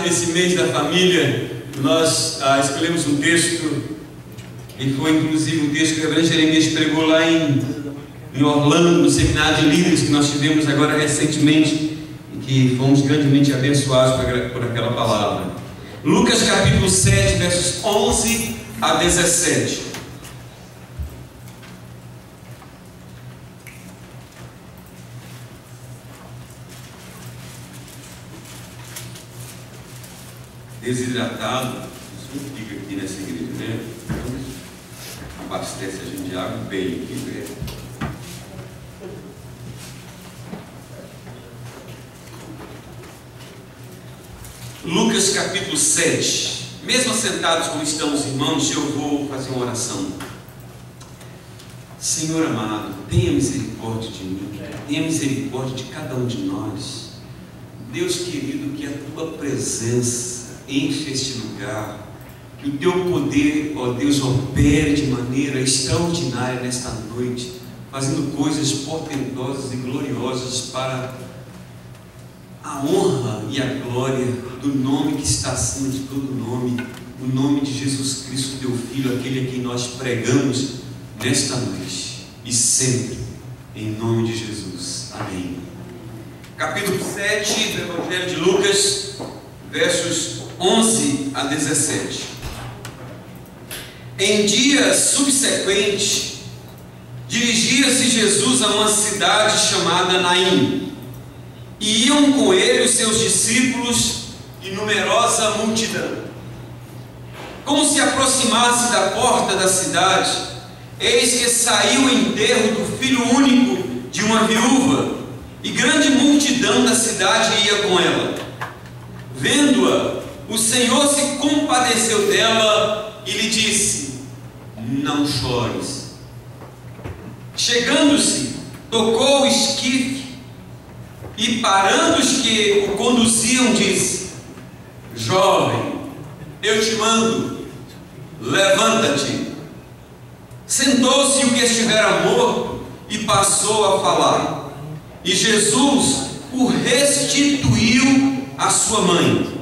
Nesse mês da família, nós escolhemos um texto, e foi inclusive um texto que o reverendo Jeremias pregou lá em Orlando, no seminário de líderes que nós tivemos agora recentemente, e que fomos grandemente abençoados por aquela palavra. Lucas capítulo 7, versos 11 a 17. Desidratado, isso não fica aqui nessa igreja, né? Abastece a gente de água bem aqui, né? Lucas capítulo 7. Mesmo assentados como estão os irmãos, eu vou fazer uma oração. Senhor amado, tenha misericórdia de mim, tenha misericórdia de cada um de nós. Deus querido, que a tua presença enche este lugar, que o teu poder, ó Deus, opere de maneira extraordinária nesta noite, fazendo coisas portentosas e gloriosas para a honra e a glória do nome que está acima de todo nome, o nome de Jesus Cristo, teu Filho, aquele a quem nós pregamos nesta noite e sempre, em nome de Jesus. Amém. Capítulo 7 do Evangelho de Lucas, versos 11 a 17. Em dia subsequente, dirigia-se Jesus a uma cidade chamada Naim, e iam com ele os seus discípulos e numerosa multidão. Como se aproximasse da porta da cidade, eis que saiu o enterro do filho único de uma viúva, e grande multidão da cidade ia com ela. Vendo-a, o Senhor se compadeceu dela e lhe disse: não chores. Chegando-se, tocou o esquife e, parando os que o conduziam, disse: jovem, eu te mando, levanta-te. Sentou-se o que estivera morto e passou a falar, e Jesus o restituiu à sua mãe.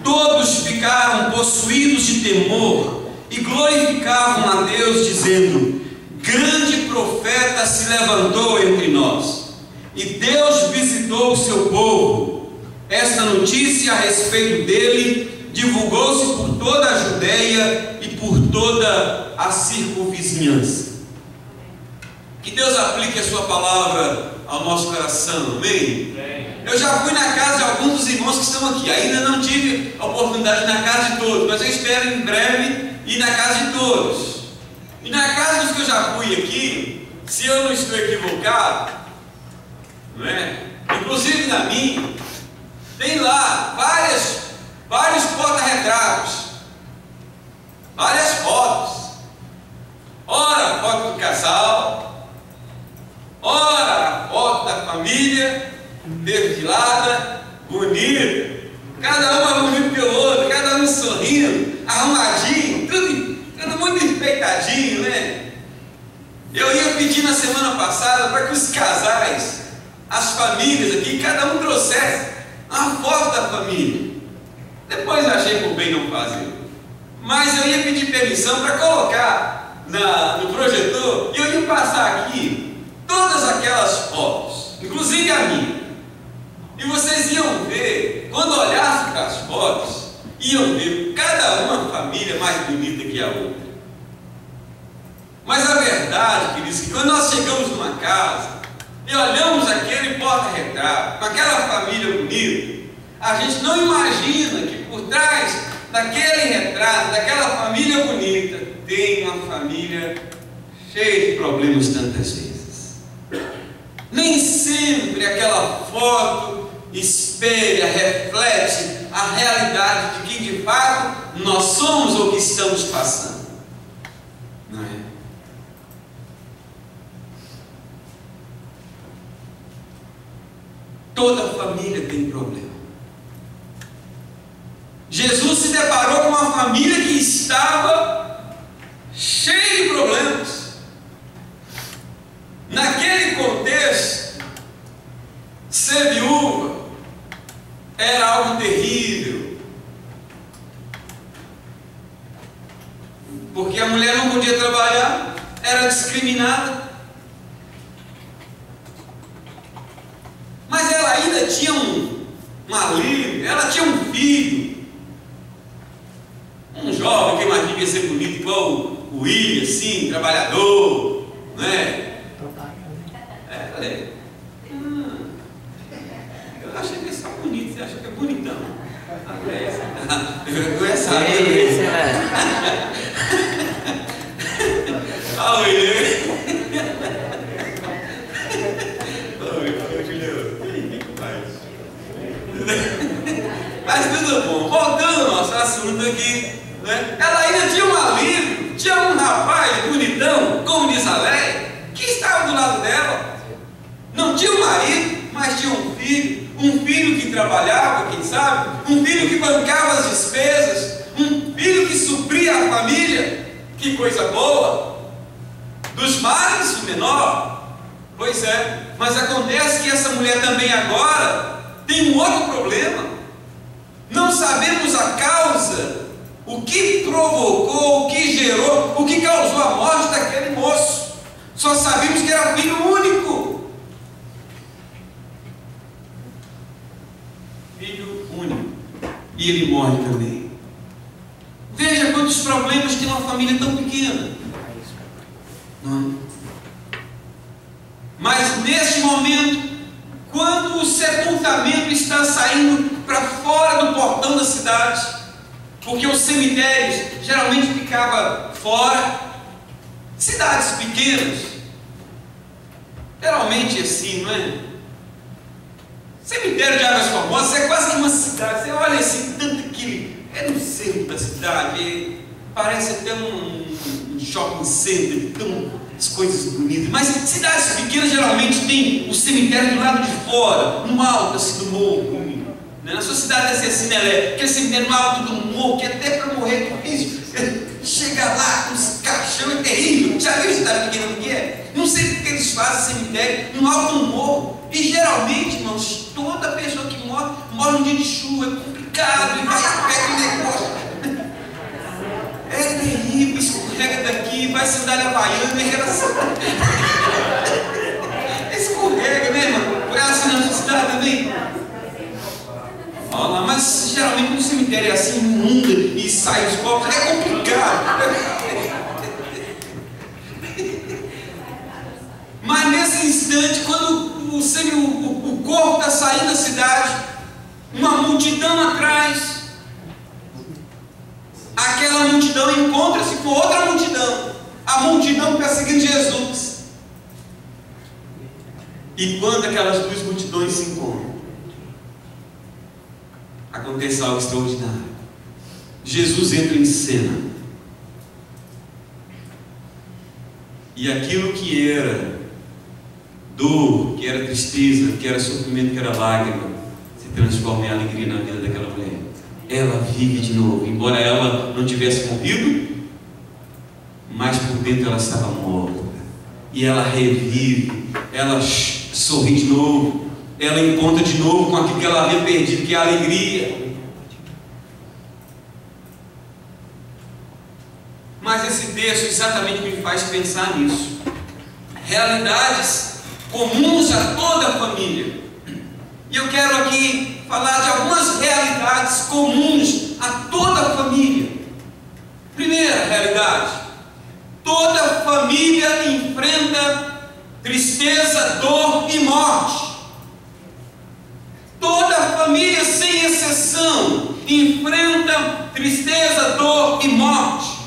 Todos ficaram possuídos de temor e glorificavam a Deus, dizendo: grande profeta se levantou entre nós, e Deus visitou o seu povo. Esta notícia a respeito dele divulgou-se por toda a Judeia e por toda a circunvizinhança. Que Deus aplique a sua palavra ao nosso coração, amém? Eu já fui na casa de alguns dos irmãos que estão aqui, ainda não tive a oportunidade de ir na casa de todos, mas eu espero em breve ir na casa de todos. E na casa dos que eu já fui aqui, se eu não estou equivocado, não é? Inclusive na minha, tem lá vários porta-retratos, várias fotos. Ora a foto do casal, ora a foto da família, perfilada, bonita, cada um mais bonito que o outro, cada um sorrindo, arrumadinho, tudo muito enfeitadinho, né? Eu ia pedir na semana passada para que os casais, as famílias aqui, cada um trouxesse uma foto da família. Depois eu achei por bem não fazer, mas eu ia pedir permissão para colocar no projetor, e eu ia passar aqui todas aquelas fotos, inclusive a minha. E vocês iam ver, quando olhassem para as fotos, iam ver cada uma família mais bonita que a outra. Mas a verdade, queridos, é que quando nós chegamos numa casa e olhamos aquele porta-retrato, com aquela família bonita, a gente não imagina que por trás daquele retrato, daquela família bonita, tem uma família cheia de problemas tantas vezes. Nem sempre aquela foto espelha, reflete a realidade de quem de fato nós somos ou que estamos passando, não é? Toda família tem problema. Jesus se deparou com uma família que estava cheia de problemas. Naquele contexto, ser viúva era algo terrível, podia trabalhar, era discriminada. Mas ela ainda tinha um alívio, ela tinha um filho, um jovem que mais devia ser bonito, igual o William, assim, trabalhador, né? Eu achei que ele só bonito, você acha que é bonitão? Eu é sábio. Ah, William. Mas tudo bom, voltando ao nosso assunto aqui, né? Ela ainda tinha um alívio, tinha um rapaz bonitão, como diz a lei, que estava do lado dela. Não tinha um marido, mas tinha um filho que trabalhava, quem sabe, um filho que bancava as despesas, um filho que supria a família. Que coisa boa! Dos males o menor. Pois é, mas acontece que essa mulher também agora tem um outro problema. Não sabemos a causa, o que provocou, o que gerou, o que causou a morte daquele moço. Só sabemos que era filho único. Filho único. E ele morre também. Veja quantos problemas tem uma família tão pequena. Não é? Mas neste momento, quando o sepultamento está saindo para fora do portão da cidade, porque os cemitérios geralmente ficavam fora, cidades pequenas, geralmente assim, não é? Cemitério de Águas Formosas é quase que uma cidade. Você olha assim, tanto que é no centro da cidade, parece até um shopping center, tão as coisas bonitas. Mas cidades pequenas geralmente tem o cemitério do lado de fora, no alto assim, do morro. Na sua cidade deve ser assim, né? Aquele cemitério no alto do morro, que até para morrer é difícil. Chega lá com os caixão, é terrível. Já viu cidade pequena o que é? Não sei porque eles fazem cemitério no alto do morro. E geralmente, irmãos, toda pessoa que morre num dia de chuva, é complicado, e vai a pé com negócio. É terrível, escorrega daqui, vai sandália havaiana, é engraçado. Escorrega, né, irmão? Foi assim na sua cidade também? Olha lá, mas geralmente no cemitério é assim, inunda e sai os corpos, é complicado. Mas nesse instante, quando o corpo está saindo da cidade, uma multidão atrás, aquela multidão encontra-se com outra multidão, a multidão que está seguindo Jesus. E quando aquelas duas multidões se encontram, acontece algo extraordinário. Jesus entra em cena, e aquilo que era dor, que era tristeza, que era sofrimento, que era lágrima, se transforma em alegria na vida daquela mulher. Ela vive de novo, embora ela não tivesse morrido, mas por dentro ela estava morta, e ela revive, ela sorri de novo, ela encontra de novo com aquilo que ela havia perdido, que é a alegria. Mas esse texto exatamente me faz pensar nisso. Realidades comuns a toda a família. E eu quero aqui falar de algumas realidades comuns a toda a família. Primeira realidade: toda família enfrenta tristeza, dor e morte. Toda família, sem exceção, enfrenta tristeza, dor e morte.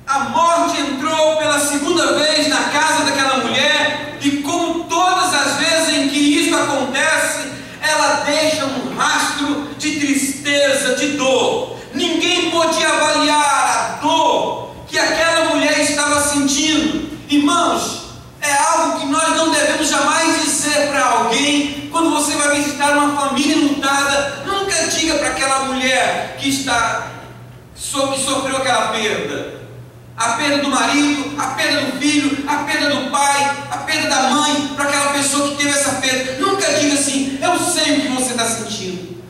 A morte entrou pela segunda vez na casa daquela mulher, e como todas as vezes em que isso acontece, ela deixa um rastro de tristeza, de dor. Ninguém podia avaliar a dor que aquela mulher estava sentindo. Irmãos, é algo que nós não devemos jamais dizer para alguém. Quando você vai visitar uma família enlutada, nunca diga para aquela mulher que sofreu aquela perda. A perda do marido, a perda do filho, a perda do pai, a perda da mãe, para aquela pessoa que teve essa perda. Nunca diga assim: eu sei o que você está sentindo.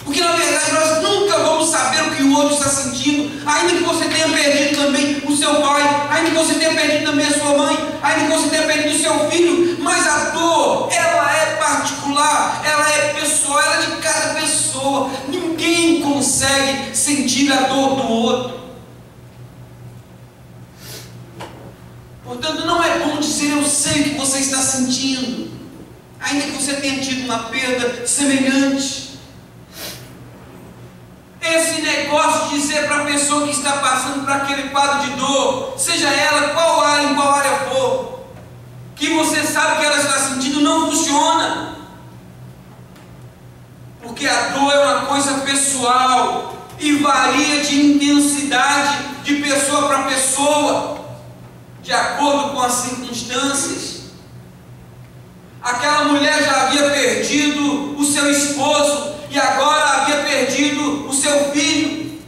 Porque na verdade nós nunca vamos saber saber o que o outro está sentindo, ainda que você tenha perdido também o seu pai, ainda que você tenha perdido também a sua mãe, ainda que você tenha perdido o seu filho, mas a dor, ela é particular, ela é pessoal, ela é de cada pessoa. Ninguém consegue sentir a dor do outro. Portanto, não é bom dizer eu sei o que você está sentindo, ainda que você tenha tido uma perda semelhante. Esse negócio de dizer para a pessoa que está passando por aquele quadro de dor, seja ela em qual área for, que você sabe o que ela está sentindo, não funciona. Porque a dor é uma coisa pessoal e varia de intensidade de pessoa para pessoa, de acordo com as circunstâncias. Aquela mulher já havia perdido o seu esposo e agora havia perdido o seu filho.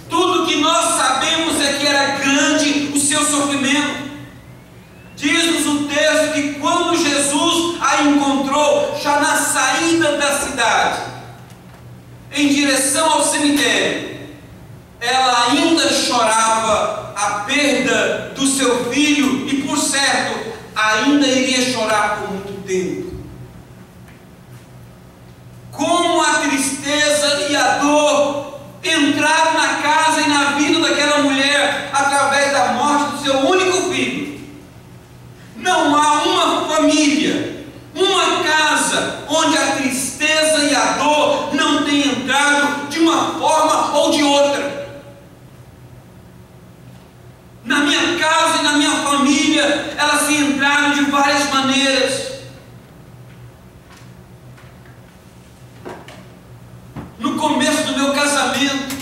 Tudo que nós sabemos é que era grande o seu sofrimento. Diz-nos o texto que quando Jesus a encontrou, já na saída da cidade, em direção ao cemitério, ela ainda chorava a perda do seu filho e, por certo, ainda iria chorar por muito tempo. Como a tristeza e a dor entraram na casa e na vida daquela mulher através da morte do seu único filho. Não há uma família, uma casa onde a tristeza e a dor não tenham entrado de uma forma ou de outra. Na minha casa e na minha família, elas se entraram de várias maneiras. No começo do meu casamento,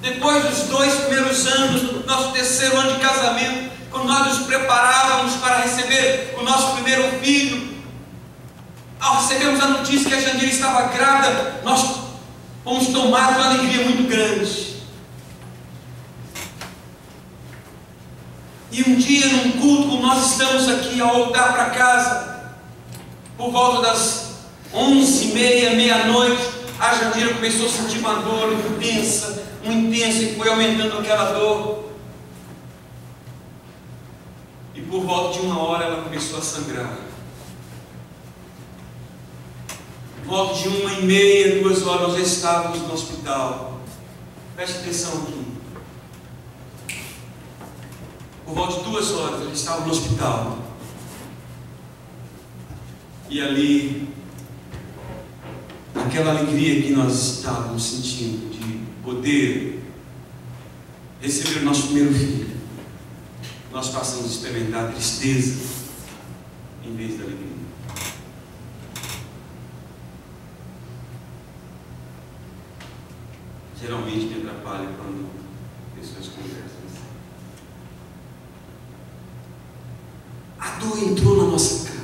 depois dos 2 primeiros anos, do nosso 3º ano de casamento, quando nós nos preparávamos para receber o nosso primeiro filho, ao recebermos a notícia que a Jandira estava grávida, nós fomos tomados de uma alegria muito grande. E um dia, num culto, como nós estamos aqui ao voltar para casa, por volta das 11h30, meia-noite, a Jandira começou a sentir uma dor intensa, e foi aumentando aquela dor. E por volta de 1 hora ela começou a sangrar. Por volta de 1h30, 2 horas, nós já estávamos no hospital. Preste atenção aqui. Por volta de 2 horas, ele estava no hospital. E ali, aquela alegria que nós estávamos sentindo de poder receber o nosso primeiro filho, nós passamos a experimentar tristeza em vez da alegria. Geralmente me atrapalha quando pessoas conversam. A dor entrou na nossa casa.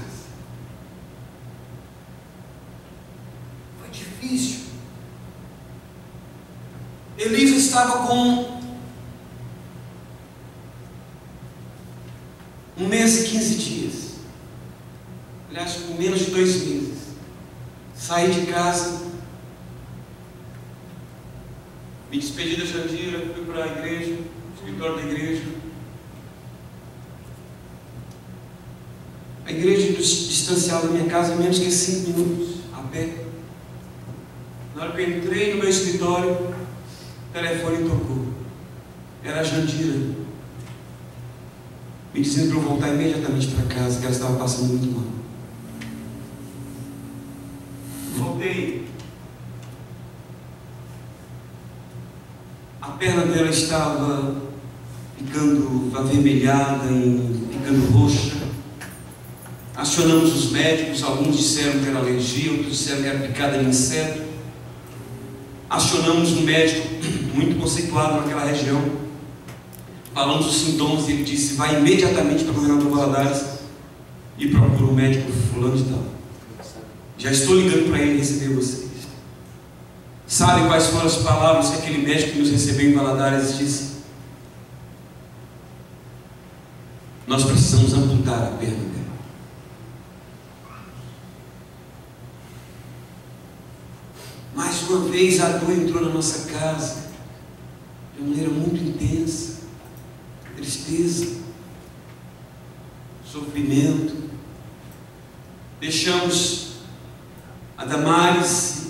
Foi difícil. Elisa estava com 1 mês e 15 dias. Aliás, com menos de 2 meses. Saí de casa, me despedi da Jandira, fui para a igreja, escritório da igreja. A igreja distanciava da minha casa menos que 5 minutos, a pé. Na hora que eu entrei no meu escritório, o telefone tocou. Era a Jandira, me dizendo para eu voltar imediatamente para casa, que ela estava passando muito mal. Voltei. A perna dela estava ficando avermelhada, ficando roxa. Acionamos os médicos, alguns disseram que era alergia, outros disseram que era picada de inseto. Acionamos um médico muito conceituado naquela região. Falamos os sintomas e ele disse: vai imediatamente para o governador Valadares e procura o médico fulano de tal. Já estou ligando para ele receber vocês. Sabe quais foram as palavras que aquele médico que nos recebeu em Valadares disse? Nós precisamos amputar a perna dela. Mas Mais uma vez a dor entrou na nossa casa, de maneira muito intensa, tristeza, sofrimento. Deixamos a Damares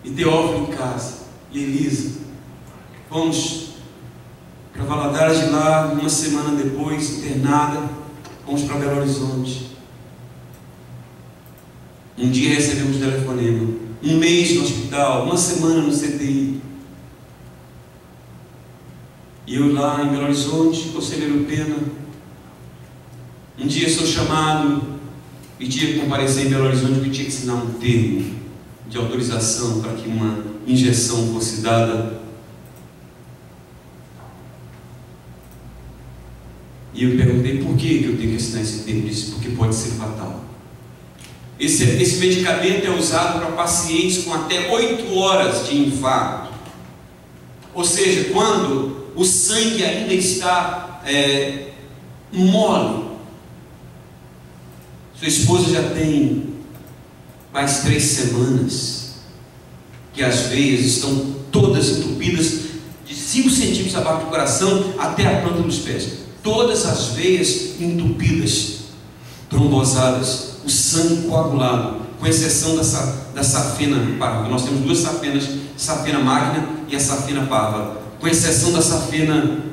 e Teófilo em casa, e Elisa. Fomos para Valadares, de lá, uma semana depois, internada, fomos para Belo Horizonte. Um dia recebemos um telefonema, um mês no hospital, uma semana no CTI. E eu lá em Belo Horizonte, Conselheiro Pena, um dia sou chamado e tinha que comparecer em Belo Horizonte porque tinha que assinar um termo de autorização para que uma injeção fosse dada. E eu perguntei por que eu tenho que assinar esse termo. Ele disse, porque pode ser fatal. Esse medicamento é usado para pacientes com até 8 horas de infarto. Ou seja, quando o sangue ainda está mole. Sua esposa já tem mais 3 semanas que as veias estão todas entupidas, de 5 centímetros abaixo do coração até a planta dos pés. Todas as veias entupidas, trombosadas, o sangue coagulado, com exceção da safena parva. Nós temos 2 safenas, safena magna e a safena parva. Com exceção da safena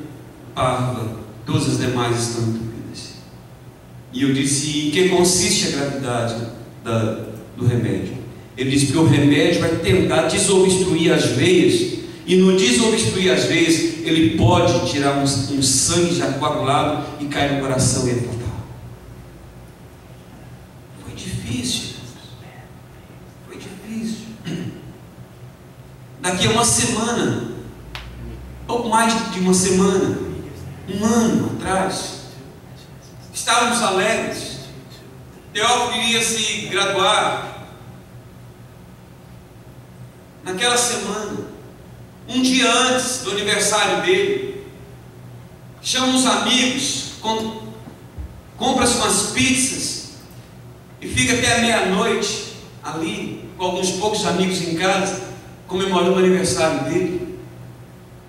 parva, todas as demais estão entupidas. E eu disse, em que consiste a gravidade do remédio? Ele disse que o remédio vai tentar desobstruir as veias, e no desobstruir as veias, ele pode tirar um sangue já coagulado e cair no coração e é fatal. Foi difícil. Foi difícil. Daqui a uma semana, pouco mais de uma semana, um ano atrás, estávamos alegres. Teófilo iria se graduar. Naquela semana, um dia antes do aniversário dele, chama uns amigos, compra-se umas pizzas e fica até a meia-noite ali, com alguns poucos amigos em casa, comemorando o aniversário dele.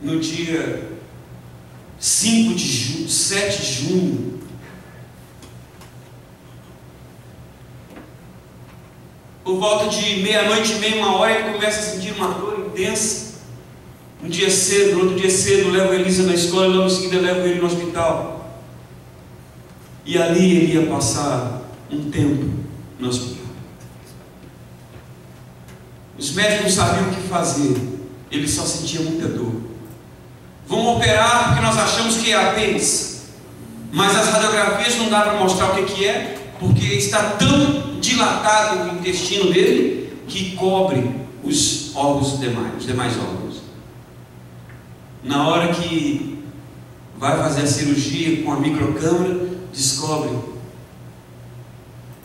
No dia 7 de junho, por volta de meia-noite e meia, 1 hora, ele começa a sentir uma dor intensa. Um dia cedo, no outro dia cedo, levo a Elisa na escola, logo em seguida levo ele no hospital. E ali ele ia passar um tempo no hospital. Os médicos não sabiam o que fazer, ele só sentia muita dor. Vamos operar porque nós achamos que é apêndice, mas as radiografias não dá para mostrar o que é, porque está tão dilatado o intestino dele que cobre os órgãos demais, os demais órgãos. Na hora que vai fazer a cirurgia com a microcâmara, descobre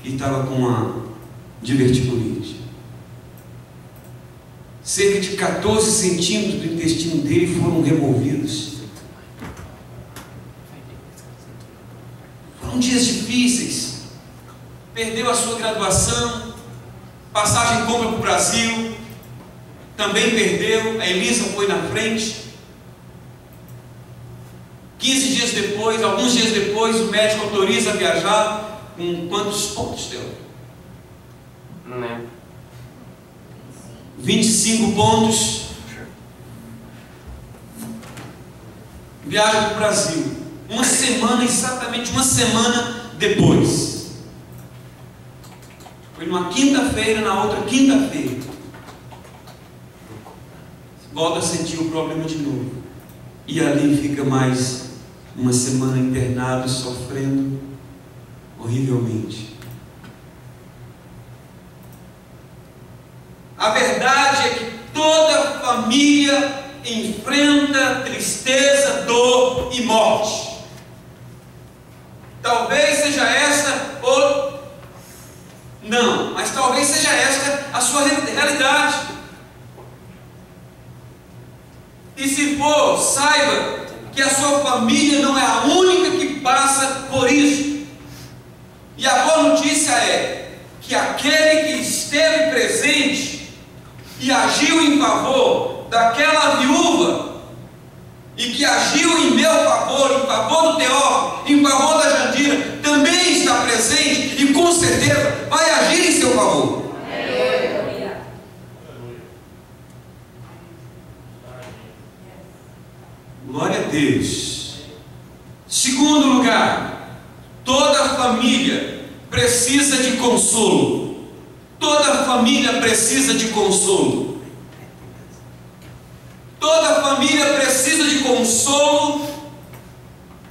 que estava com uma diverticulite. Cerca de 14 centímetros do intestino dele foram removidos. Foram dias difíceis. Perdeu a sua graduação, passagem compra para o Brasil, também perdeu. A Elisa foi na frente. 15 dias depois, alguns dias depois, o médico autoriza a viajar com quantos pontos, Theo? Não lembro. 25 pontos. Viaja para o Brasil. Uma semana, exatamente uma semana depois. Foi numa quinta-feira, na outra quinta-feira. Volta a sentir o problema de novo. E ali fica mais uma semana internado, sofrendo horrivelmente. A verdade é que toda família enfrenta tristeza, dor e morte. Talvez seja esta ou não, mas talvez seja esta a sua realidade. E se for, saiba que a sua família não é a única que passa por isso. E a boa notícia é que aquele que esteve presente e que agiu em favor daquela viúva e que agiu em meu favor, em favor do Teófilo, em favor da Jandira, também está presente e com certeza vai agir em seu favor. Glória a Deus. Segundo lugar, toda família precisa de consolo. Toda família precisa de consolo. Toda família precisa de consolo,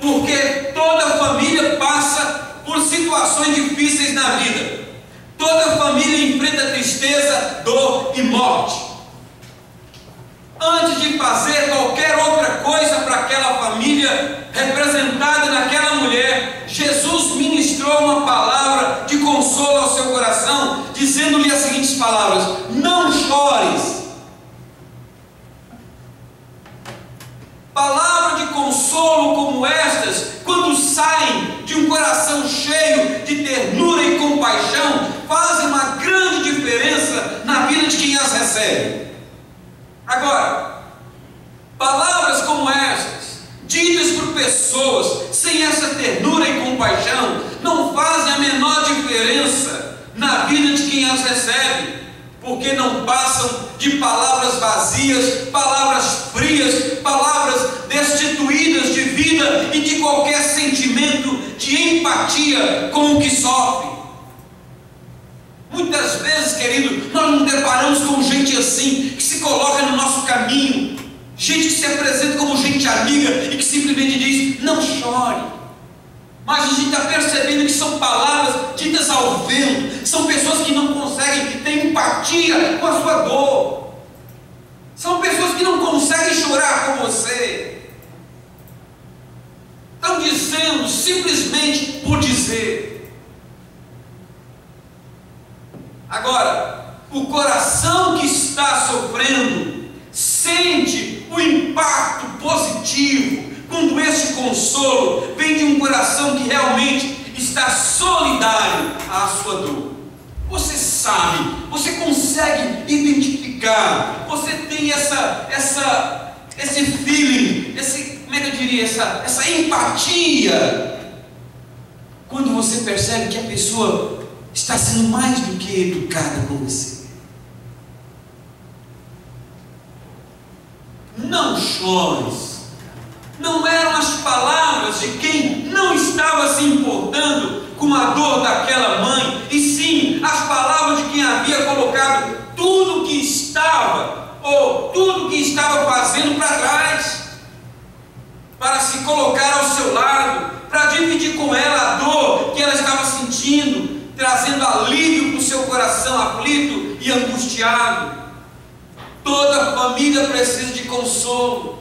porque toda família passa por situações difíceis na vida. Toda família enfrenta tristeza, dor e morte. Antes de fazer qualquer outra coisa para aquela família representada naquela mulher, Jesus ministrou uma palavra de consolo ao seu coração, dizendo-lhe as seguintes palavras: não chores. Palavras de consolo como estas, quando saem de um coração cheio de ternura e compaixão, fazem uma grande diferença na vida de quem as recebe. Agora, palavras como estas, ditas por pessoas sem essa ternura e compaixão, não fazem a menor diferença na vida de quem as recebe, porque não passam de palavras vazias, palavras frias, palavras destituídas de vida e de qualquer sentimento de empatia com o que sofre. Muitas vezes, querido, nós nos deparamos com gente assim, que se coloca no nosso caminho, gente que se apresenta como gente amiga e que simplesmente diz: não chore. Mas a gente está percebendo que são palavras ditas ao vento, são pessoas que não conseguem ter empatia com a sua dor, são pessoas que não conseguem chorar com você, estão dizendo simplesmente por dizer. Agora, o coração que está sofrendo sente o impacto positivo quando esse consolo vem de um coração que realmente está solidário à sua dor. Você sabe, você consegue identificar, você tem esse feeling, como é que eu diria, essa empatia, quando você percebe que a pessoa está sendo mais do que educada com você. Não chores. Não eram as palavras de quem não estava se importando com a dor daquela mãe, e sim as palavras de quem havia colocado tudo que estava, ou tudo que estava fazendo para trás, para se colocar ao seu lado, para dividir com ela a dor que ela estava sentindo, trazendo alívio para o seu coração aflito e angustiado. Toda família precisa de consolo.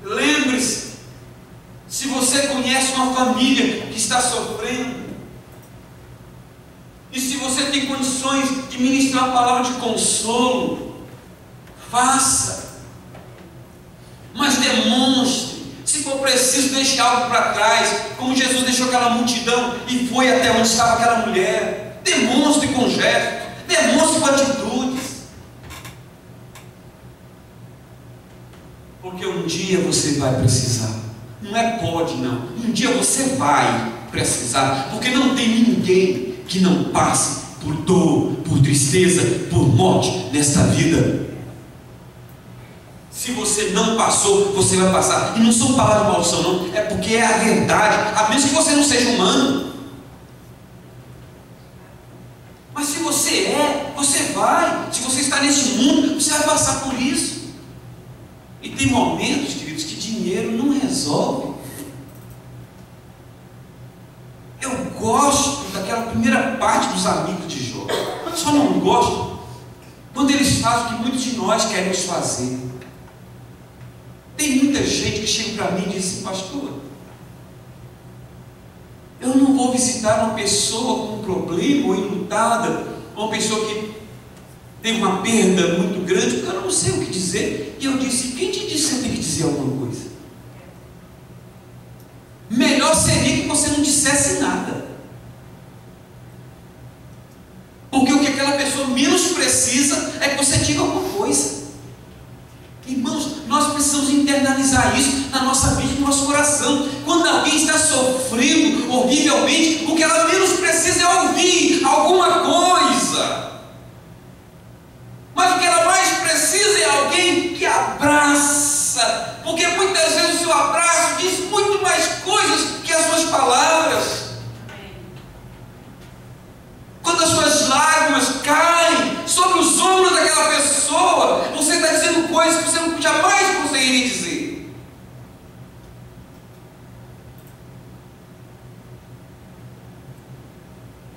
Lembre-se, se você conhece uma família que está sofrendo, e se você tem condições de ministrar uma palavra de consolo, faça, mas demonstre. Se for preciso, deixe algo para trás, como Jesus deixou aquela multidão e foi até onde estava aquela mulher. Demonstre com gestos, demonstre com atitudes, porque um dia você vai precisar. Não é pode, não. Um dia você vai precisar, porque não tem ninguém que não passe por dor, por tristeza, por morte nesta vida. Se você não passou, você vai passar. E não são palavras de maldição, não. É porque é a verdade. A menos que você não seja humano. Mas se você é, você vai. Se você está nesse mundo, você vai passar por isso. E tem momentos, queridos, que dinheiro não resolve. Eu gosto daquela primeira parte dos amigos de Jó. Só não gosto quando eles fazem o que muitos de nós queremos fazer. Tem muita gente que chega para mim e diz assim: pastor, eu não vou visitar uma pessoa com um problema ou enlutada, uma pessoa que teve uma perda muito grande, porque eu não sei o que dizer. E eu disse: quem te disse que você tem que dizer alguma coisa? Melhor seria que você não dissesse nada, porque o que aquela pessoa pessoa menos precisa é que você diga alguma coisa. Irmãos, nós precisamos internalizar isso na nossa mente, no nosso coração. Quando alguém está sofrendo horrivelmente, o que ela menos precisa é ouvir alguma coisa. Mas o que ela mais precisa é alguém que abraça, porque muitas vezes o seu abraço diz muito mais coisas que as suas palavras. Quando as suas lágrimas caem sobre os ombros daquela pessoa, você está dizendo coisas que você jamais conseguiria dizer.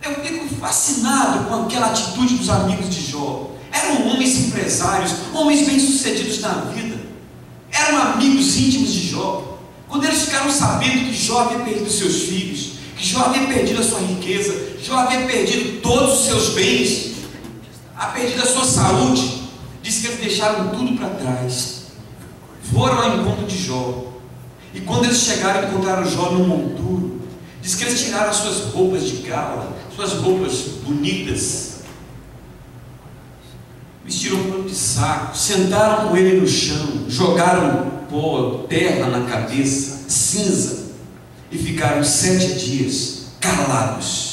Eu fico fascinado com aquela atitude dos amigos de Jó. Eram homens empresários, homens bem-sucedidos na vida, eram amigos íntimos de Jó. Quando eles ficaram sabendo que Jó havia perdido seus filhos, que Jó havia perdido a sua riqueza, Jó havia perdido todos os seus bens, havia perdido a sua saúde, diz que eles deixaram tudo para trás, foram ao encontro de Jó. E quando eles chegaram e encontraram Jó no monturo, diz que eles tiraram as suas roupas de gala, suas roupas bonitas, vestiram um pano de saco, sentaram com ele no chão, jogaram pó, terra na cabeça, cinza, e ficaram 7 dias calados.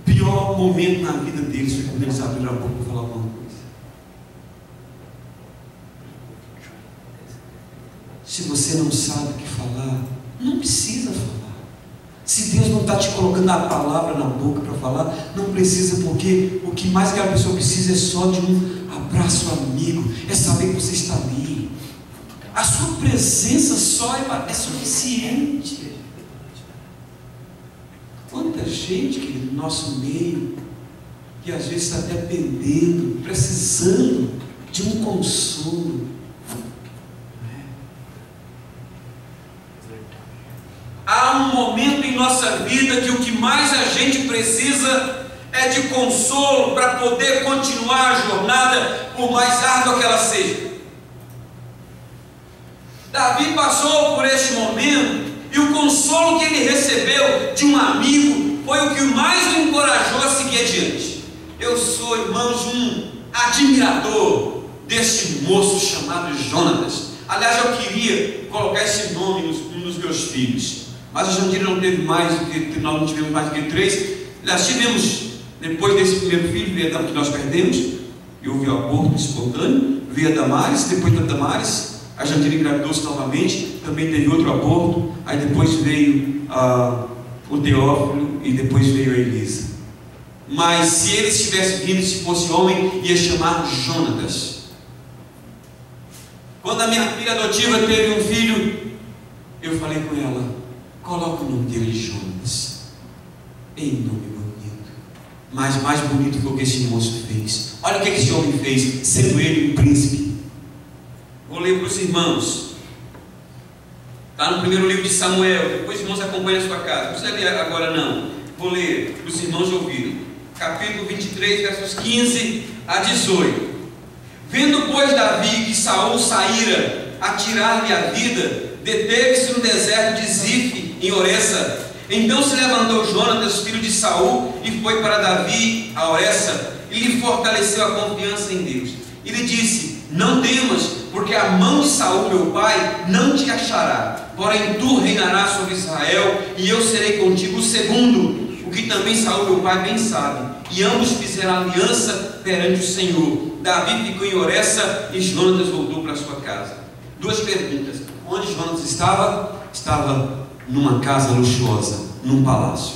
O pior momento na vida deles foi quando eles abriram a boca para falar alguma coisa. Se você não sabe o que falar, não precisa falar. Se Deus não está te colocando a palavra na boca para falar, não precisa, porque o que mais aquela pessoa precisa é só de um abraço amigo, é saber que você está ali. A sua presença só é suficiente. Quanta gente, querido, no nosso meio, que às vezes está dependendo, precisando de um consolo. Há um momento em nossa vida que o que mais a gente precisa é de consolo para poder continuar a jornada, por mais árdua que ela seja. Davi passou por este momento e o consolo que ele recebeu de um amigo foi o que mais o encorajou a seguir adiante. Eu sou, irmãos, um admirador deste moço chamado Jonatas. Aliás, eu queria colocar esse nome nos meus filhos, mas a Jandira não teve mais do que, nós não tivemos mais do que 3. Nós tivemos, depois desse primeiro filho, veio a que nós perdemos, e houve o aborto espontâneo, veio a Damares, depois da Damares, a Jandira engravidou-se novamente, também teve outro aborto, aí depois veio o Teófilo, e depois veio a Elisa. Mas se ele tivesse vindo, se fosse homem, ia chamar Jonatas. Quando a minha filha adotiva teve um filho, eu falei com ela: coloca o nome dele Jonas. Em nome bonito. Mas mais bonito do que esse moço fez. Olha o que esse homem fez, sendo ele um príncipe. Vou ler para os irmãos. Está no primeiro livro de Samuel. Depois os irmãos acompanham a sua casa. Não precisa ler agora não. Vou ler para os irmãos ouvirem. Capítulo 23, versos 15 a 18. Vendo, pois, Davi que Saul saíra a tirar-lhe a vida, deteve-se no deserto de Zif, em Oressa. Então se levantou Jonatas, filho de Saul, e foi para Davi a Oressa, e lhe fortaleceu a confiança em Deus. E lhe disse: não temas, porque a mão de Saul, meu pai, não te achará, porém tu reinarás sobre Israel, e eu serei contigo. O segundo, o que também Saul, meu pai, bem sabe, e ambos fizeram aliança perante o Senhor. Davi ficou em Oressa, e Jonatas voltou para sua casa. 2 perguntas. Onde Jonatas estava? Estava numa casa luxuosa, num palácio.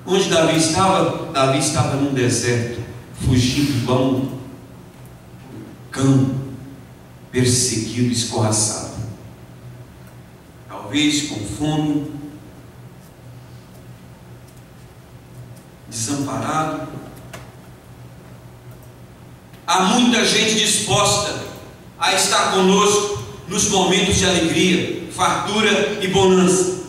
Onde Davi estava? Davi estava num deserto, fugindo igual um cão, perseguido, escorraçado, talvez com fome, desamparado. Há muita gente disposta a estar conosco nos momentos de alegria, fartura e bonança,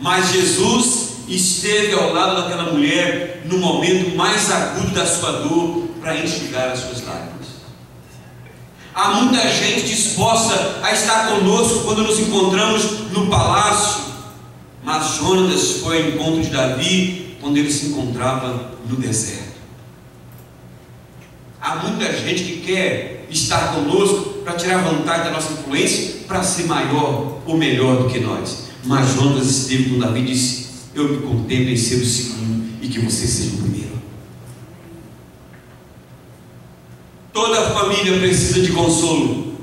mas Jesus esteve ao lado daquela mulher no momento mais agudo da sua dor, para enxugar as suas lágrimas. Há muita gente disposta a estar conosco quando nos encontramos no palácio, Mas Jonatas foi ao encontro de Davi quando ele se encontrava no deserto. Há muita gente que quer estar conosco para tirar vantagem da nossa influência, para ser maior ou melhor do que nós. Mas Jonatas esteve com Davi e disse: eu me contento em ser o segundo e que você seja o primeiro. Toda família precisa de consolo,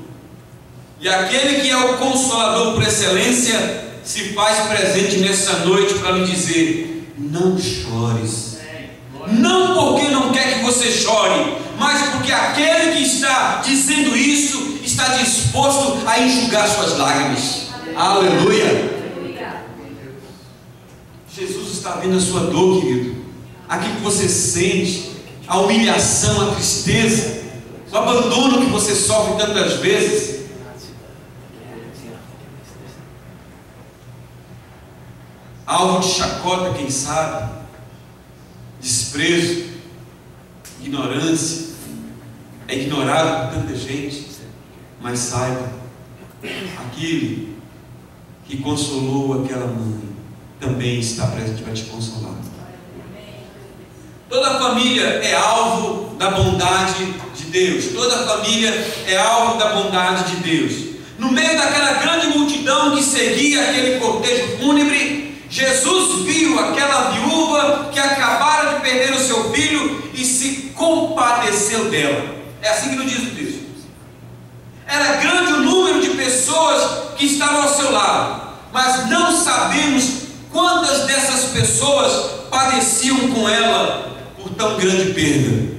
e aquele que é o consolador por excelência se faz presente nessa noite para lhe dizer: não chores. Não porque não quer que você chore, mas porque aquele que está dizendo isso está disposto a enxugar suas lágrimas. Aleluia! Jesus está vendo a sua dor, querido, aquilo que você sente, a humilhação, a tristeza, o abandono que você sofre tantas vezes. Alvo de chacota, quem sabe, desprezo, ignorância, é ignorado por tanta gente. Mas saiba, aquele que consolou aquela mãe também está presente para te consolar. Toda família é alvo da bondade de Deus. Toda família é alvo da bondade de Deus. No meio daquela grande multidão que seguia aquele cortejo fúnebre, Jesus viu aquela viúva que acabara de perder o seu filho e se compadeceu dela. É assim que nos diz o texto. Era grande o número de pessoas que estavam ao seu lado, mas não sabemos quantas dessas pessoas padeciam com ela por tão grande perda.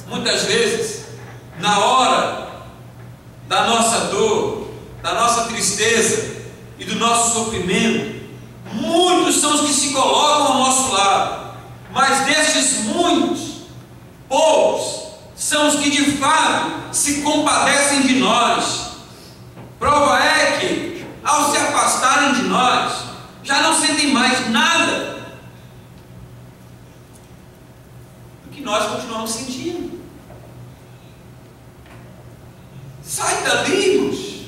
Muitas vezes, na hora da nossa dor, da nossa tristeza e do nosso sofrimento, muitos são os que se colocam ao nosso lado, mas destes muitos, poucos são os que de fato se compadecem de nós. Prova é que, ao se afastarem de nós, já não sentem mais nada do que nós continuamos sentindo. Sai dali, irmãos,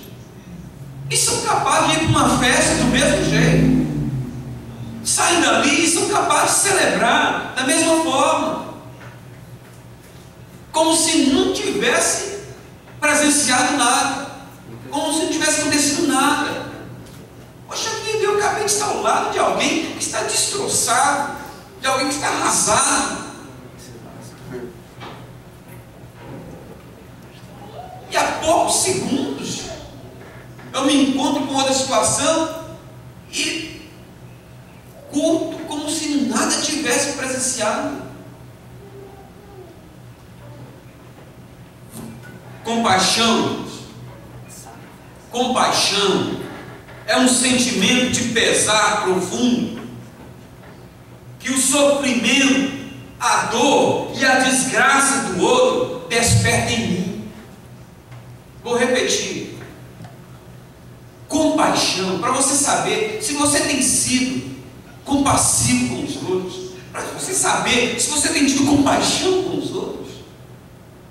e são capazes de ir para uma festa do mesmo jeito. Saem dali e são capazes de celebrar da mesma forma, como se não tivesse presenciado nada, como se não tivesse acontecido nada. Poxa vida, eu acabei de estar ao lado de alguém que está destroçado, de alguém que está arrasado, e há poucos segundos eu me encontro com outra situação e curto como se nada tivesse presenciado. Compaixão é um sentimento de pesar profundo que o sofrimento, a dor e a desgraça do outro desperta em mim. Vou repetir: compaixão, para você saber se você tem sido compassivo com os outros, para você saber se você tem tido compaixão com os outros,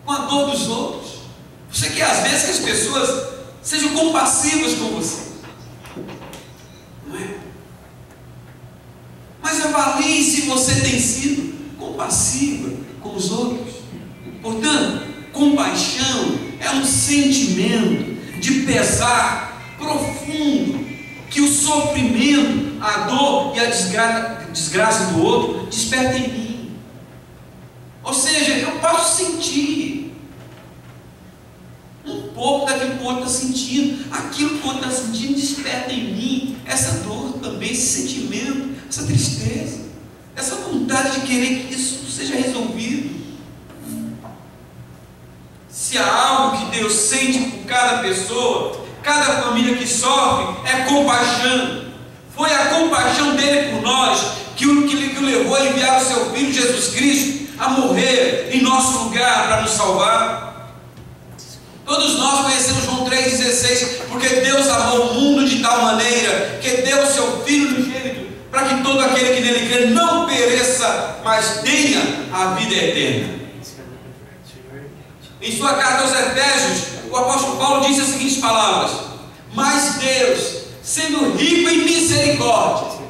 com a dor dos outros. Você quer às vezes que as pessoas sejam compassivas com você, não é? Mas avalie se você tem sido compassiva com os outros. Portanto, compaixão é um sentimento de pesar profundo que o sofrimento, a dor e a desgraça do outro desperta em mim. Ou seja, eu posso sentir um pouco daquilo que o outro está sentindo. Aquilo que o outro está sentindo desperta em mim essa dor também, esse sentimento, essa tristeza, essa vontade de querer que isso seja resolvido. Se há algo que Deus sente por cada pessoa, cada família que sofre, é compaixão. Foi a compaixão dele por nós que o levou a enviar o seu Filho Jesus Cristo a morrer em nosso lugar para nos salvar. Todos nós conhecemos João 3,16, porque Deus amou o mundo de tal maneira que deu o seu Filho unigênito, para que todo aquele que nele crê não pereça, mas tenha a vida eterna. Em sua carta aos Efésios, o apóstolo Paulo disse as seguintes palavras: mas Deus, sendo rico em misericórdia, misericórdia.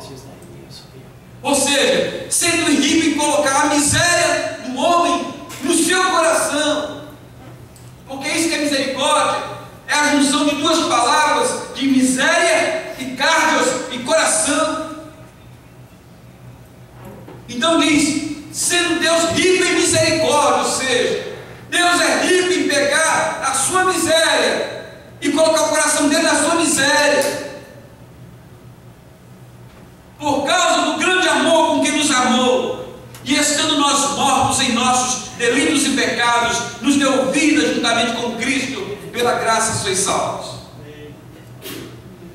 Ou seja, sendo rico em colocar a miséria do homem no seu coração. Porque isso que é misericórdia, é a junção de duas palavras, de miséria e cardios e coração. Então diz, sendo Deus rico em misericórdia, ou seja, Deus é rico em pegar a sua miséria e colocar o coração dele na sua miséria. Por causa do grande amor com que nos amou, e estando nós mortos em nossos delitos e pecados, nos deu vida juntamente com Cristo, pela graça sois salvos.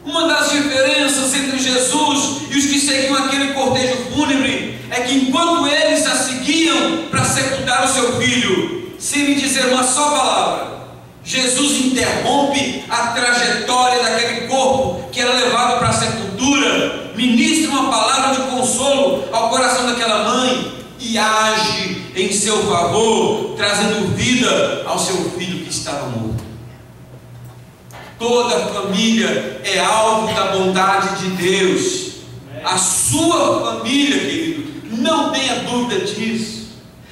Uma das diferenças entre Jesus e os que seguiam aquele cortejo fúnebre é que enquanto eles a seguiam para sepultar o seu filho, sem lhe dizer uma só palavra, Jesus interrompe a trajetória daquele corpo que era levado para a sepultura, ministra uma palavra de consolo ao coração daquela mãe e age em seu favor, trazendo vida ao seu filho que estava morto. Toda a família é alvo da bondade de Deus. A sua família, querido, não tenha dúvida disso.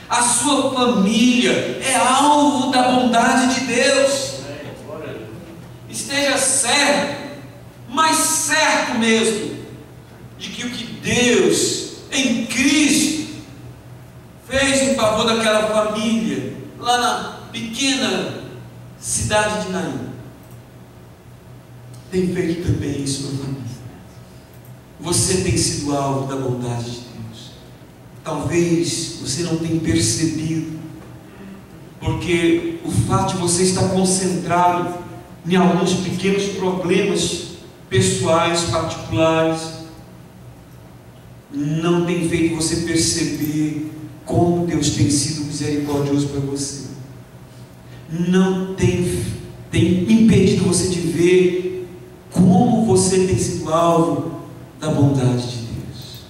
A sua família é alvo da bondade de Deus. Esteja certo, mas certo mesmo, de que o que Deus em Cristo fez em favor daquela família, lá na pequena cidade de Naim, tem feito também em sua família. Você tem sido alvo da bondade de Deus. Talvez você não tenha percebido, porque o fato de você estar concentrado em alguns pequenos problemas pessoais, particulares, não tem feito você perceber como Deus tem sido misericordioso para você. Não tem impedido você de ver como você tem sido alvo da bondade de Deus.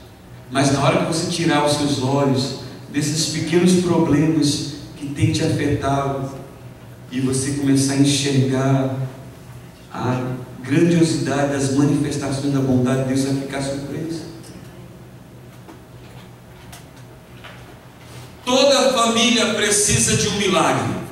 Mas na hora que você tirar os seus olhos desses pequenos problemas que tem te afetado e você começar a enxergar a grandiosidade das manifestações da bondade de Deus, vai ficar surpreso. Toda família precisa de um milagre.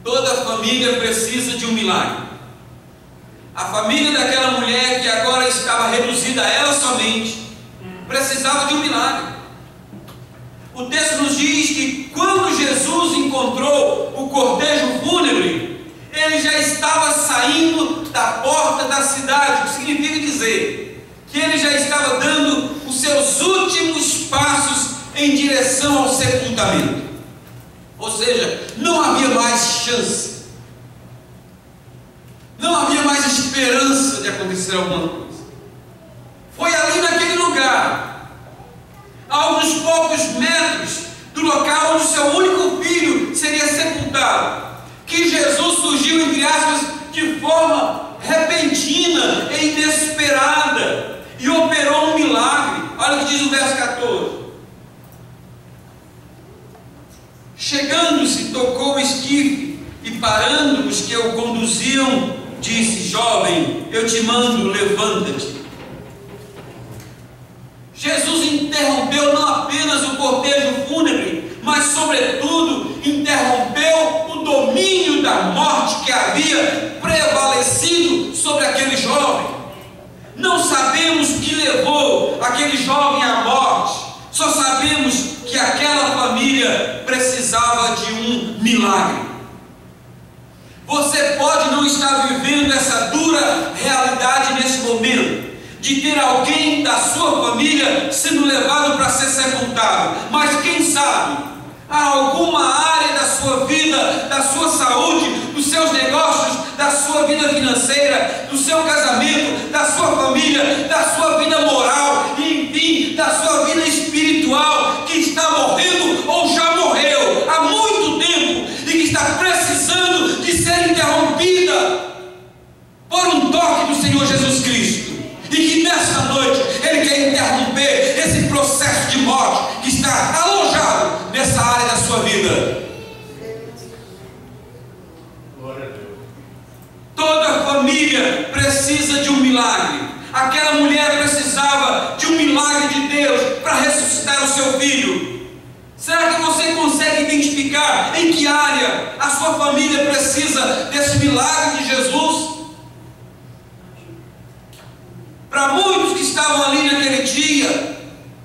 Toda família precisa de um milagre. A família daquela mulher que agora estava reduzida a ela somente, precisava de um milagre. O texto nos diz que quando Jesus encontrou o cortejo fúnebre, ele já estava saindo da porta da cidade, o que significa dizer que ele já estava dando os seus últimos passos em direção ao sepultamento. Ou seja, não havia mais chance, não havia mais esperança de acontecer alguma coisa. Foi ali naquele lugar, a alguns poucos metros do local onde seu único filho seria sepultado, que Jesus surgiu, entre aspas, de forma repentina e inesperada e operou um milagre. Olha o que diz o verso 14. Chegando-se, tocou o esquife e parando os que o conduziam, disse: jovem, eu te mando, levanta-te. Jesus interrompeu não apenas o cortejo fúnebre, mas sobretudo interrompeu o domínio da morte que havia prevalecido sobre aquele jovem. Não sabemos o que levou aquele jovem à morte, só sabemos que aquela família precisava de um milagre. Você pode não estar vivendo essa dura realidade nesse momento, de ter alguém da sua família sendo levado para ser sepultado, mas quem sabe há alguma área da sua vida, da sua saúde, dos seus negócios, da sua vida financeira, do seu casamento, da sua família, da sua vida moral, e enfim, da sua vida espiritual, que está morrendo ou já morreu há muito tempo e que está precisando de ser interrompida por um toque do Senhor Jesus Cristo. E que nesta noite Ele quer interromper esse processo de morte que está alojado milagre. Aquela mulher precisava de um milagre de Deus para ressuscitar o seu filho. Será que você consegue identificar em que área a sua família precisa desse milagre de Jesus? Para muitos que estavam ali naquele dia,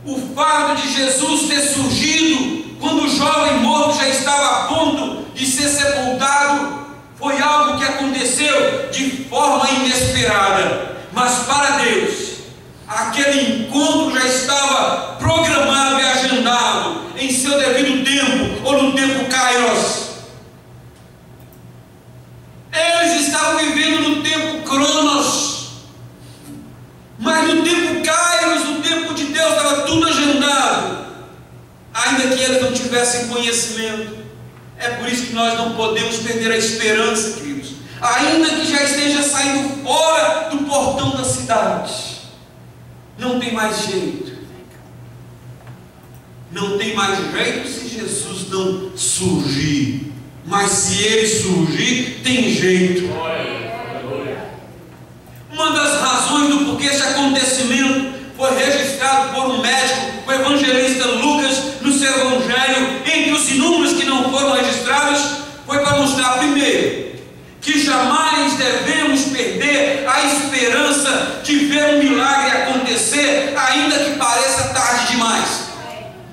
o fato de Jesus ter surgido quando o jovem morto já estava a ponto de ser sepultado foi algo que aconteceu de forma inesperada. Mas para Deus, aquele encontro já estava programado e agendado em seu devido tempo, ou no tempo Kairos. Eles estavam vivendo no tempo Cronos, mas no tempo Kairos, no tempo de Deus, estava tudo agendado, ainda que eles não tivessem conhecimento. É por isso que nós não podemos perder a esperança, queridos. Ainda que já esteja saindo fora do portão da cidade, não tem mais jeito. Não tem mais jeito se Jesus não surgir. Mas se Ele surgir, tem jeito. Uma das razões do porquê esse acontecimento foi registrado por um médico, o evangelista Lucas, no seu evangelho, entre os inúmeros que não foram registrados, foi para mostrar, primeiro, que jamais devemos perder a esperança de ver um milagre acontecer, ainda que pareça tarde demais.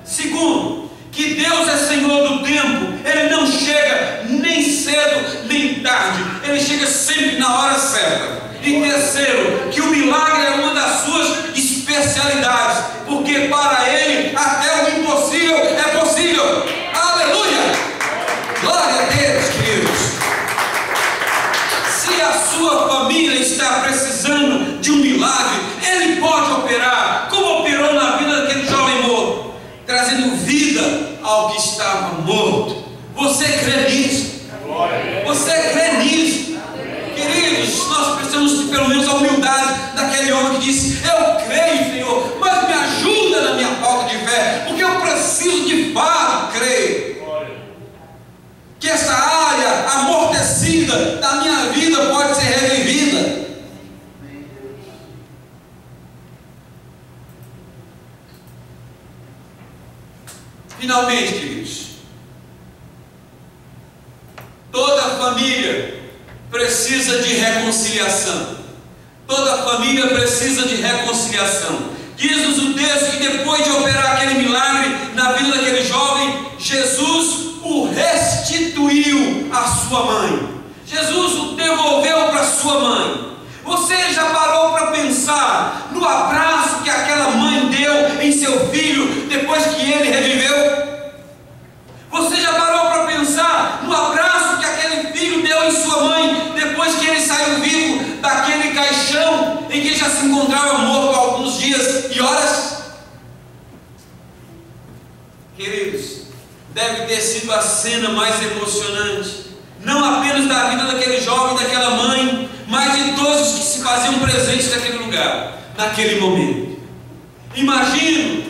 Segundo, que Deus é Senhor do tempo. Ele não chega nem cedo nem tarde, Ele chega sempre na hora certa. E terceiro, que o milagre é uma das suas especialidades, porque para Ele até o impossível é possível. Aleluia! Glória a Deus, queridos. Se a sua família está precisando de um milagre, Ele pode operar, como operou na vida daquele jovem morto, trazendo vida ao que estava morto. Você crê nisso? Você crê nisso? Queridos, nós precisamos de pelo menos a humildade daquele homem que disse: eu creio, Senhor, mas me ajuda na minha falta de fé, porque eu preciso de fato crer que essa área amortecida da minha vida pode ser revivida. Finalmente, queridos, toda família precisa de reconciliação. Toda família precisa de reconciliação. Diz-nos o texto que depois de operar aquele milagre na vida daquele jovem, Jesus o restituiu à sua mãe. Jesus o devolveu para sua mãe. Você já parou para pensar no abraço que aquela mãe deu em seu filho depois que ele reviveu? Você já parou para pensar no abraço que aquele filho deu em sua mãe depois que ele saiu vivo daquele caixão em que já se encontrava morto há alguns dias e horas? Queridos, deve ter sido a cena mais emocionante, não apenas da vida daquele jovem, daquela mãe, mas de todos os que se faziam presentes naquele lugar, naquele momento. Imagino,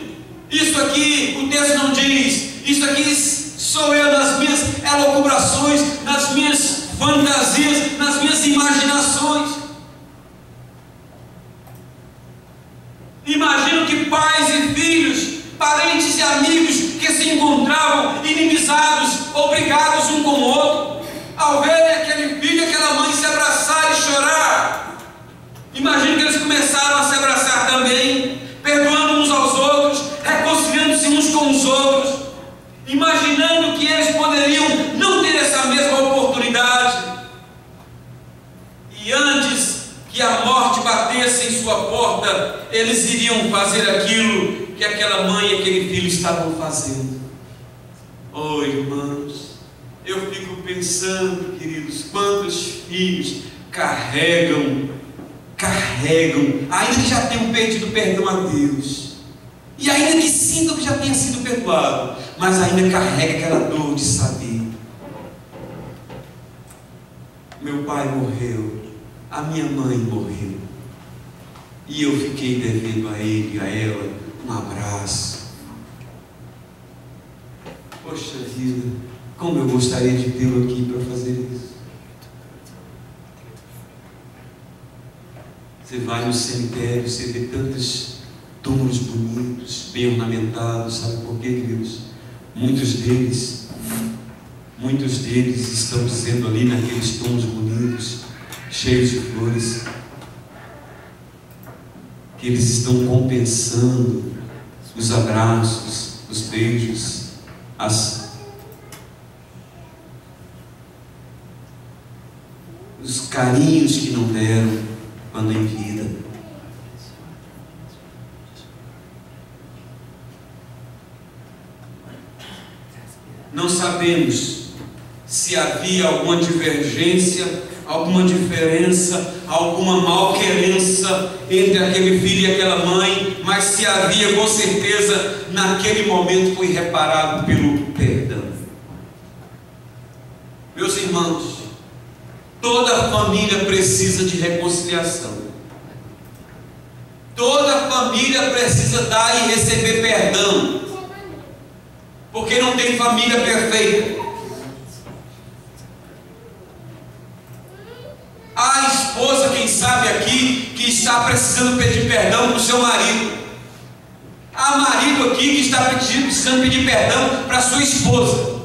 isso aqui, o texto não diz, isso aqui sou eu nas minhas elucubrações, nas minhas fantasias, nas minhas imaginações. Imagino que pais e filhos, parentes e amigos que se encontravam inimizados, obrigados um com o outro, ao verem aquele filho e aquela mãe se abraçar e chorar, imagino que eles começaram a se abraçar também, perdoando uns aos outros, reconciliando-se uns com os outros, imaginando que eles poderiam não ter essa mesma oportunidade, e antes que a morte batesse em sua porta, eles iriam fazer aquilo que aquela mãe e aquele filho estavam fazendo. Oh, irmãos, eu fico pensando, queridos, quantos filhos carregam, ainda que já tenham pedido perdão a Deus, e ainda que sintam que já tenha sido perdoado, mas ainda carrega aquela dor de saber: meu pai morreu, a minha mãe morreu, e eu fiquei devendo a ele, a ela, um abraço. Poxa vida, como eu gostaria de tê-lo aqui para fazer isso. Você vai no cemitério, você vê tantos túmulos bonitos, bem ornamentados. Sabe por quê, queridos? Muitos deles estão dizendo ali naqueles túmulos bonitos, cheios de flores, que eles estão compensando os abraços, os beijos, os carinhos que não deram quando em vida. Não sabemos se havia alguma divergência, alguma diferença, alguma malquerença entre aquele filho e aquela mãe, mas se havia, com certeza, naquele momento foi reparado pelo perdão. Meus irmãos, toda família precisa de reconciliação. Toda família precisa dar e receber perdão, porque não tem família perfeita. A esposa, quem sabe aqui, que está precisando pedir perdão para o seu marido. Há marido aqui que está precisando pedir perdão para a sua esposa.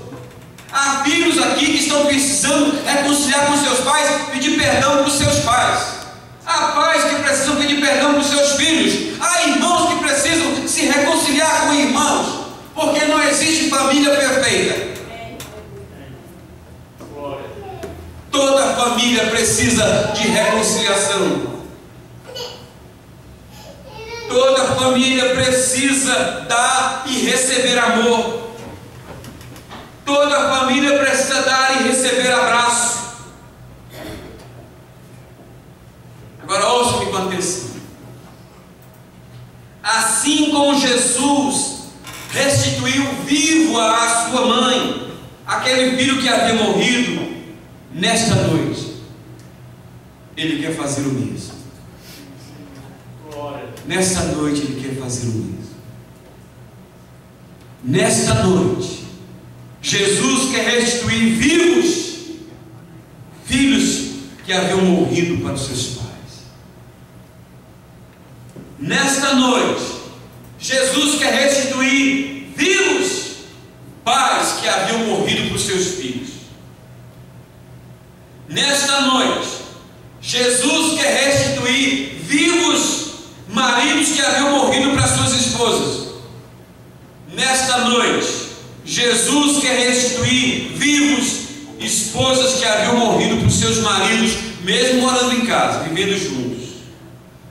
Há filhos aqui que estão precisando reconciliar com seus pais, pedir perdão para os seus pais. Há pais que precisam pedir perdão para os seus filhos. Há irmãos que precisam se reconciliar com irmãos, porque não existe família perfeita. Toda família precisa de reconciliação. Toda família precisa dar e receber amor. Toda família precisa dar e receber abraço. Agora ouça-me com atenção. Assim como Jesus restituiu vivo à sua mãe, aquele filho que havia morrido, nesta noite Ele quer fazer o mesmo. Nesta noite Ele quer fazer o mesmo. Nesta noite Jesus quer restituir vivos filhos que haviam morrido para os seus pais. Nesta noite Jesus quer restituir vivos pais que haviam morrido para os seus filhos. Nesta noite Jesus quer restituir vivos maridos que haviam morrido para suas esposas. Nesta noite Jesus quer restituir vivos esposas que haviam morrido para os seus maridos, mesmo morando em casa, vivendo juntos.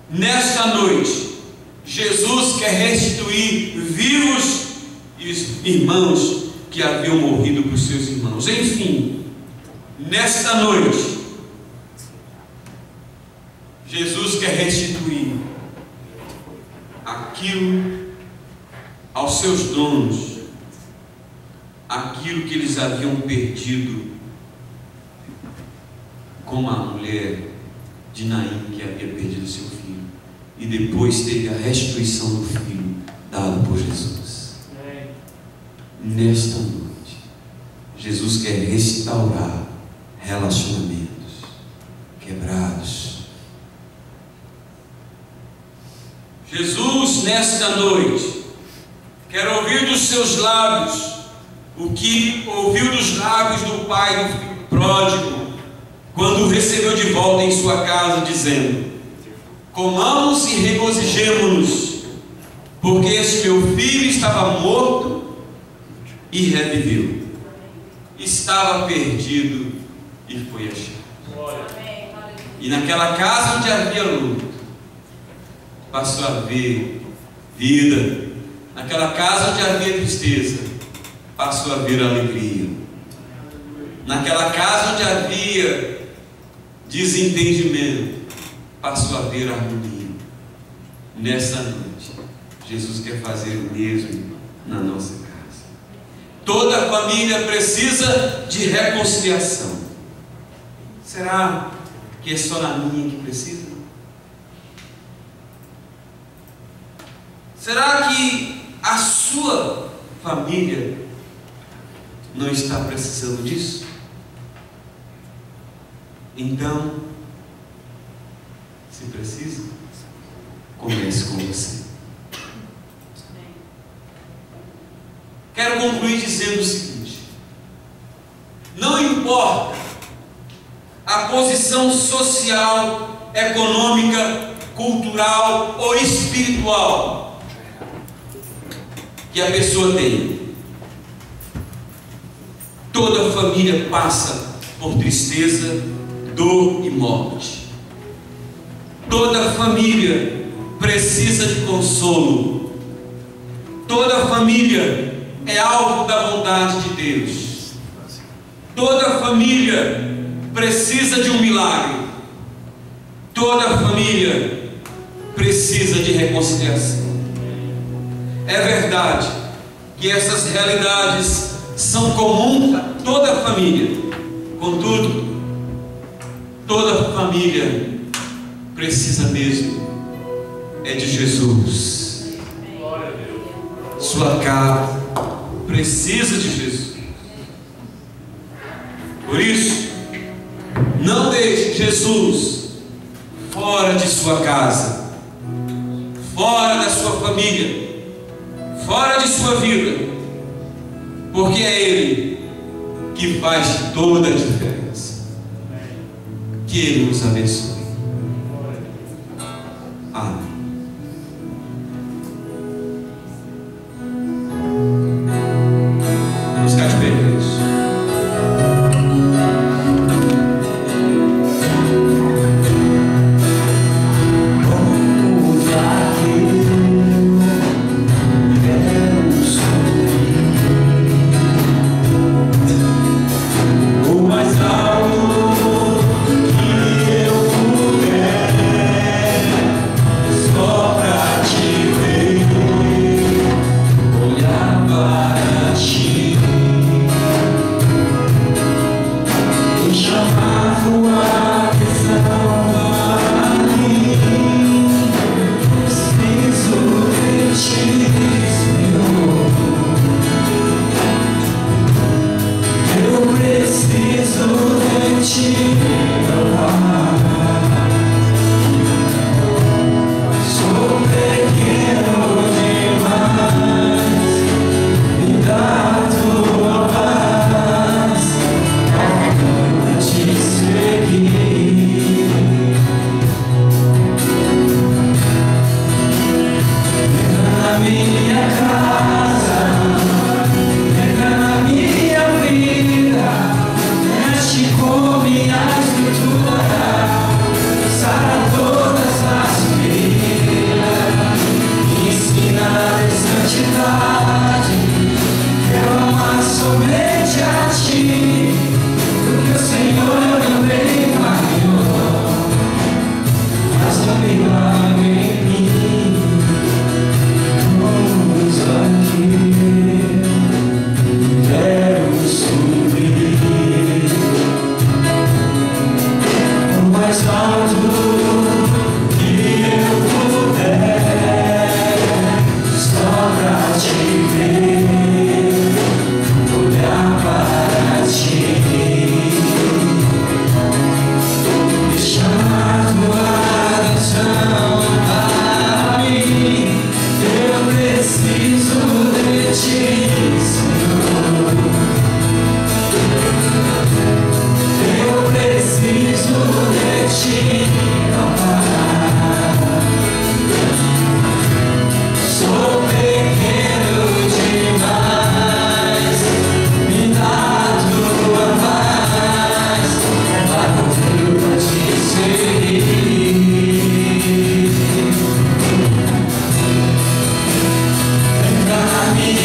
Nesta noite Jesus quer restituir vivos irmãos que haviam morrido para os seus irmãos. Enfim, nesta noite Jesus quer restituir aquilo aos seus donos, aquilo que eles haviam perdido, como a mulher de Naim que havia perdido seu filho e depois teve a restituição do filho dado por Jesus. Nesta noite Jesus quer restaurar relacionamentos quebrados. Jesus nesta noite quer ouvir dos seus lábios o que ouviu dos lábios do pai do filho pródigo, quando o recebeu de volta em sua casa, dizendo: comamos e regozijemo-nos, porque este meu filho estava morto e reviveu, estava perdido e foi achado. E naquela casa onde havia luto, passou a haver vida. Naquela casa onde havia tristeza, passou a haver alegria. Naquela casa onde havia desentendimento, passou a haver harmonia. Nessa noite Jesus quer fazer o mesmo na nossa casa. Toda família precisa de reconciliação. Será que é só na minha que precisa? Será que a sua família não está precisando disso? Então, Se precisa, comece com você. Quero concluir dizendo o seguinte: não importa a posição social, econômica, cultural ou espiritual que a pessoa tem, toda família passa por tristeza, dor e morte. Toda família precisa de consolo. Toda família é alvo da bondade de Deus. Toda família precisa de um milagre. Toda família precisa de reconciliação. É verdade que essas realidades são comuns a toda a família. Contudo, toda família precisa mesmo é de Jesus. Sua casa precisa de Jesus. Por isso, não deixe Jesus fora de sua casa, fora da sua família, fora de sua vida, porque é Ele que faz toda a diferença. Que Ele nos abençoe. Amém. Vamos ficar de pé, igreja.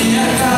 Minha casa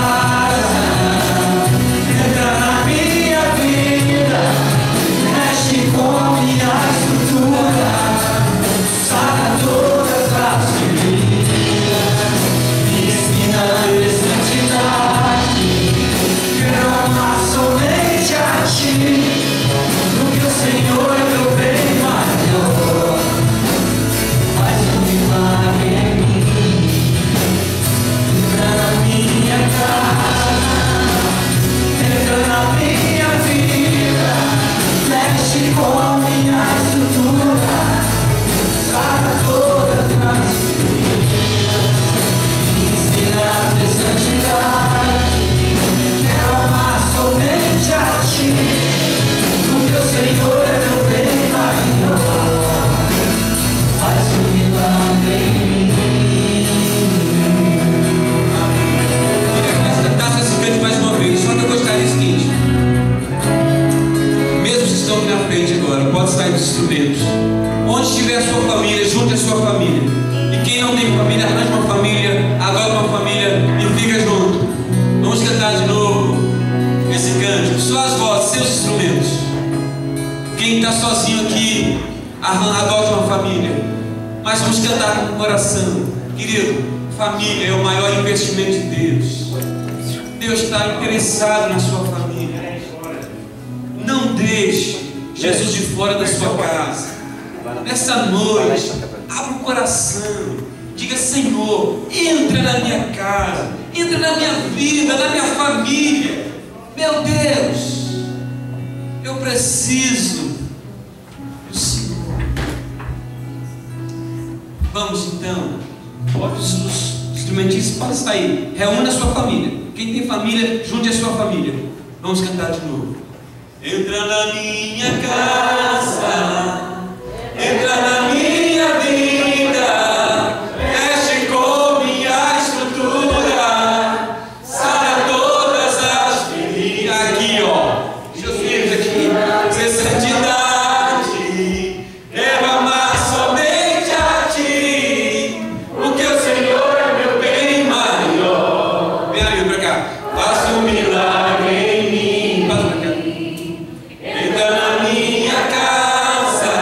Vamos cantar de novo esse cântico. Só as vozes, seus instrumentos. Quem está sozinho aqui, adota uma família. Mas vamos cantar com o coração. Querido, família é o maior investimento de Deus. Deus está interessado na sua família. Não deixe Jesus de fora da sua casa. Nessa noite, abra o coração. Diga: Senhor, entra na minha casa, entra na minha vida, na minha família. Meu Deus, eu preciso do Senhor. Vamos então, os instrumentistas podem sair. Reúna a sua família. Quem tem família, junte a sua família. Vamos cantar de novo. Entra na minha casa, entra na minha vida, mexe com minha estrutura, sara todas as feridas. Aqui, ó, Jesus, aqui, ser santidade, quero amar somente a Ti, porque o Senhor é meu bem maior. Vem ali pra cá, faça um milagre em mim. Passa pra cá. Entra na minha casa,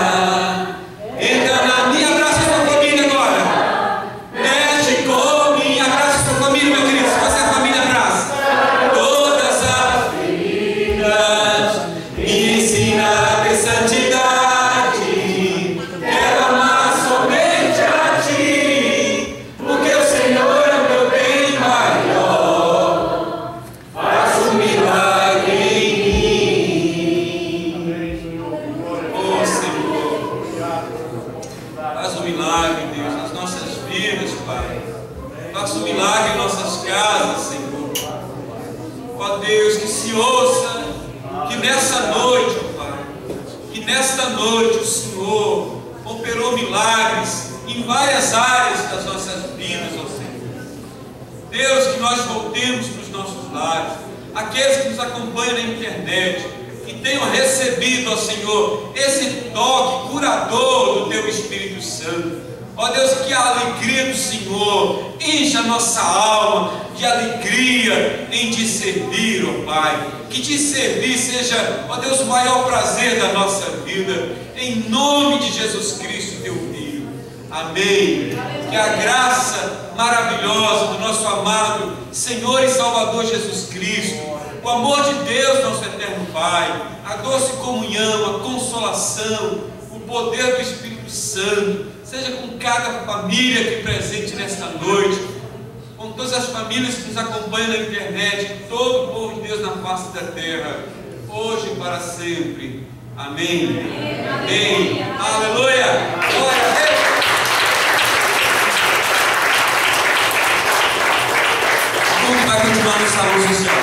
entra na minha, abraça a sua família agora. Mexe com minha, abraça a sua família, meu querido. Se você é a família, abraça todas as feridas, me ensina a ter santidade. Quero amar somente a Ti, porque o Senhor é meu bem maior. Faça um milagre em mim. Oh, Senhor, faz um milagre, Deus, nas nossas vidas, Pai. Faça um milagre em nossas casas, Senhor. Ó Deus, que se ouça que nessa noite, ó Pai, que nesta noite o Senhor operou milagres em várias áreas das nossas vidas, ó Senhor. Deus, que nós voltemos para os nossos lares, aqueles que nos acompanham na internet, que tenham recebido, ó Senhor, esse toque curador do Teu Espírito Santo. Ó Deus, que a alegria do Senhor encha a nossa alma de alegria em Te servir, ó Pai. Que Te servir seja, ó Deus, o maior prazer da nossa vida, em nome de Jesus Cristo, Teu Filho. Amém. Que a graça maravilhosa do nosso amado Senhor e Salvador Jesus Cristo, o amor de Deus, nosso eterno Pai, a doce comunhão, a consolação, o poder do Espírito Santo, seja com cada família aqui presente nesta noite, com todas as famílias que nos acompanham na internet, todo o povo de Deus na face da terra, hoje e para sempre. Amém. Amém. Aleluia. Glória a Deus. Vai continuar no salão social.